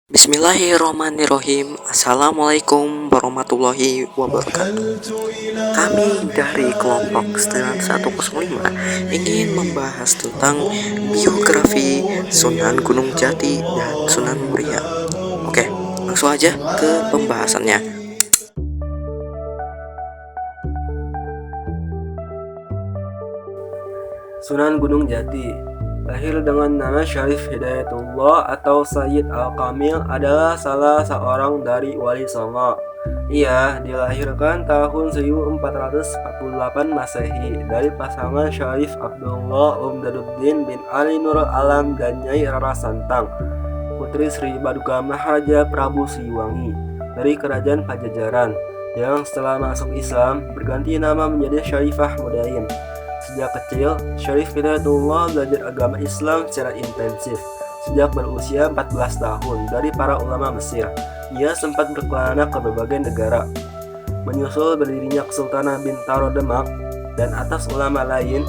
Bismillahirrahmanirrahim. Assalamualaikum warahmatullahi wabarakatuh. Kami dari kelompok Setelan 105 ingin membahas tentang biografi Sunan Gunung Jati dan Sunan Muria. Oke, langsung aja ke pembahasannya. Sunan Gunung Jati lahir dengan nama Syarif Hidayatullah atau Sayyid Al-Kamil, adalah salah seorang dari Wali Songo. Ia dilahirkan tahun 1448 Masehi dari pasangan Syarif Abdullah Umdaduddin bin Ali Nurul Alam dan Nyai Rara Santang, putri Sri Baduga Maharaja Prabu Siliwangi dari Kerajaan Pajajaran, yang setelah masuk Islam berganti nama menjadi Syarifah Mudaim. Sejak kecil, Syarif Hidayatullah belajar agama Islam secara intensif. Sejak berusia 14 tahun dari para ulama Mesir, ia sempat berkelana ke berbagai negara. Menyusul berdirinya Kesultanan Bintaro Demak dan atas ulama lain,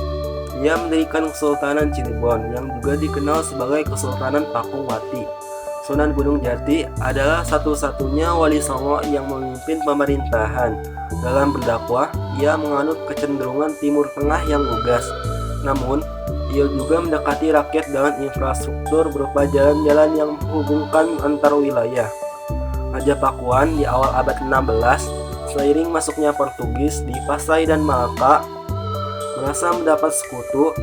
ia mendirikan Kesultanan Cirebon yang juga dikenal sebagai Kesultanan Pakuwati. Sunan Gunung Jati adalah satu-satunya wali Songo yang memimpin pemerintahan. Dalam berdakwah, ia menganut kecenderungan Timur Tengah yang lugas. Namun, ia juga mendekati rakyat dengan infrastruktur berupa jalan-jalan yang menghubungkan antar wilayah. Raja Pakuan di awal abad 16, seiring masuknya Portugis di Pasai dan Malaka, merasa mendapat sekutu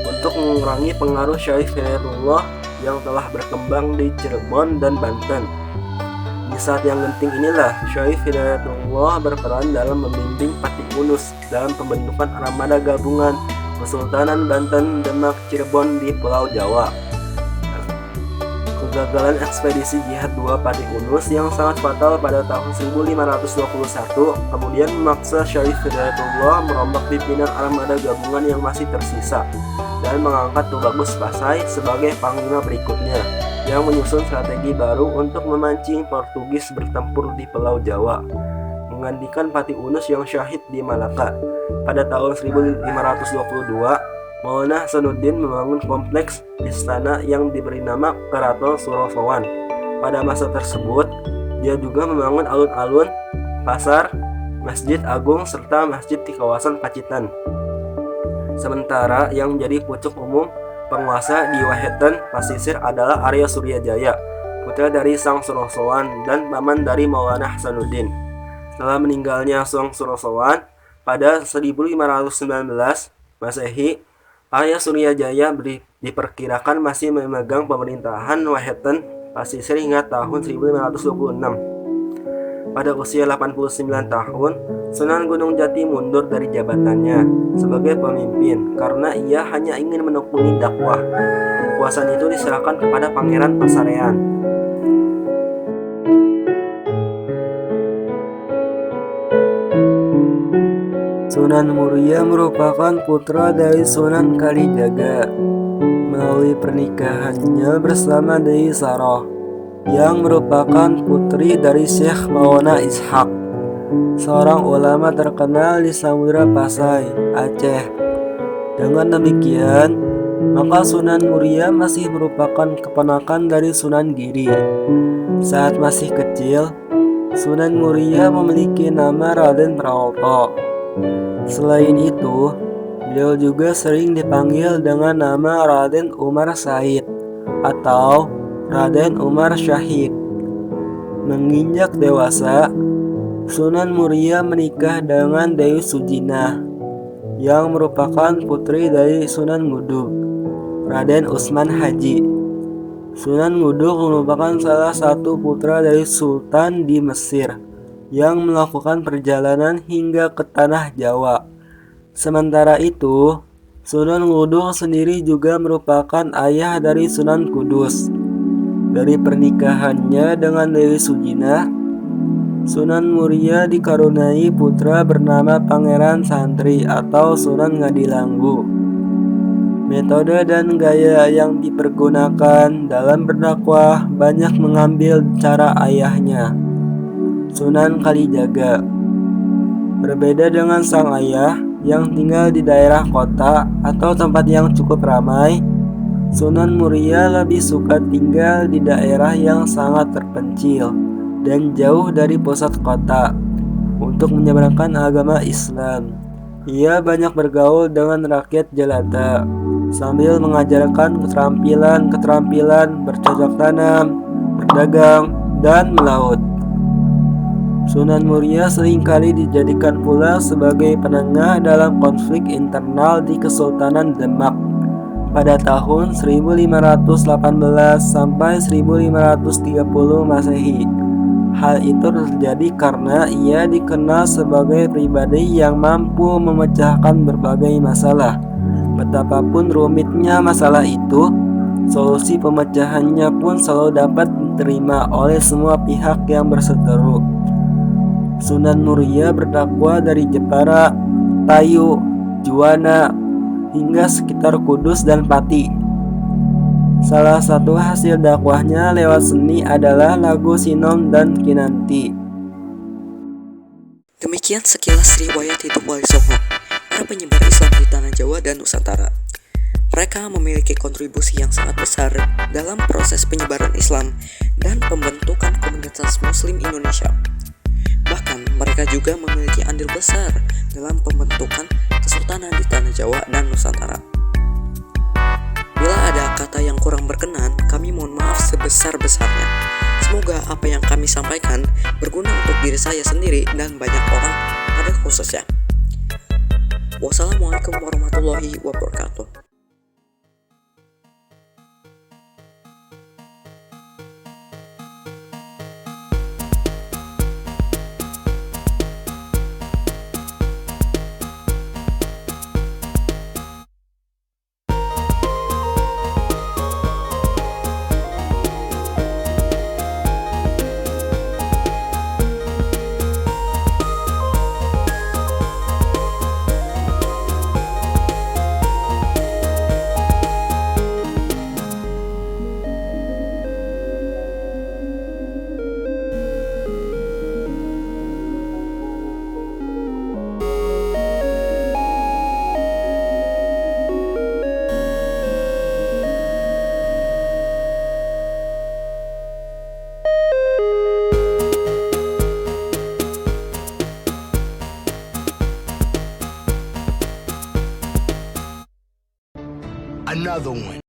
untuk mengurangi pengaruh Syarif Hidayatullah yang telah berkembang di Cirebon dan Banten. Di saat yang genting inilah, Syarif Hidayatullah berperan dalam membimbing Pati Unus dalam pembentukan armada gabungan Kesultanan Banten, Demak, Cirebon di Pulau Jawa. Kegagalan ekspedisi Jihad II Pati Unus yang sangat fatal pada tahun 1521 kemudian memaksa Syarif Hidayatullah merombak pimpinan armada gabungan yang masih tersisa dan mengangkat Tubagus Pasai sebagai panglima berikutnya, yang menyusun strategi baru untuk memancing Portugis bertempur di Pulau Jawa, menggantikan Pati Unus yang syahid di Malaka. Pada tahun 1522, Maulana Hasanuddin membangun kompleks istana yang diberi nama Keraton Surosowan. Pada masa tersebut, dia juga membangun alun-alun, pasar, masjid agung, serta masjid di kawasan Pacitan. Sementara yang menjadi pucuk umum penguasa di Wahetan Pasisir adalah Arya Suryajaya, putra dari Sang Surosowan dan paman dari Maulana Hasanuddin. Setelah meninggalnya Sang Surosowan pada 1519 Masehi, Arya Suryajaya diperkirakan masih memegang pemerintahan Wahetan Pasisir hingga tahun 1526. Pada usia 89 tahun, Sunan Gunung Jati mundur dari jabatannya sebagai pemimpin karena ia hanya ingin menekuni dakwah. Kekuasaan itu diserahkan kepada Pangeran Pasarean. Sunan Muria merupakan putra dari Sunan Kalijaga. Melalui pernikahannya bersama Dewi Saroh, yang merupakan putri dari Syekh Maulana Ishaq, seorang ulama terkenal di Samudra Pasai, Aceh. Dengan demikian, maka Sunan Muria masih merupakan keponakan dari Sunan Giri. Saat masih kecil, Sunan Muria memiliki nama Raden Prawoto. Selain itu, beliau juga sering dipanggil dengan nama Raden Umar Said atau Raden Umar Syahid. Menginjak dewasa, Sunan Muria menikah dengan Dewi Sujinah, yang merupakan putri dari Sunan Nguduk, Raden Usman Haji. Sunan Nguduk merupakan salah satu putra dari Sultan di Mesir yang melakukan perjalanan hingga ke tanah Jawa. Sementara itu, Sunan Nguduk sendiri juga merupakan ayah dari Sunan Kudus. Dari pernikahannya dengan Dewi Sujinah, Sunan Muria dikaruniai putra bernama Pangeran Santri atau Sunan Ngadilanggu. Metode dan gaya yang dipergunakan dalam berdakwah banyak mengambil cara ayahnya, Sunan Kalijaga. Berbeda dengan sang ayah yang tinggal di daerah kota atau tempat yang cukup ramai, Sunan Muria lebih suka tinggal di daerah yang sangat terpencil dan jauh dari pusat kota untuk menyebarkan agama Islam. Ia banyak bergaul dengan rakyat jelata sambil mengajarkan keterampilan bercocok tanam, berdagang, dan melaut. Sunan Muria seringkali dijadikan pula sebagai penengah dalam konflik internal di Kesultanan Demak pada tahun 1518 sampai 1530 Masehi. Hal itu terjadi karena ia dikenal sebagai pribadi yang mampu memecahkan berbagai masalah. Betapapun rumitnya masalah itu, solusi pemecahannya pun selalu dapat diterima oleh semua pihak yang berseteru. Sunan Muria berdakwah dari Jepara, Tayu, Juwana, hingga sekitar Kudus dan Pati. Salah satu hasil dakwahnya lewat seni adalah lagu Sinom dan Kinanti. Demikian sekilas riwayat hidup Wali Songo, para penyebar Islam di tanah Jawa dan Nusantara. Mereka memiliki kontribusi yang sangat besar dalam proses penyebaran Islam dan pembentukan komunitas Muslim Indonesia. Bahkan mereka juga memiliki andil besar dalam pembentukan kesultanan di tanah Jawa dan Nusantara. Bila ada kata yang kurang berkenan, kami mohon maaf sebesar-besarnya. Semoga apa yang kami sampaikan berguna untuk diri saya sendiri dan banyak orang pada khususnya. Wassalamualaikum warahmatullahi wabarakatuh. Another one.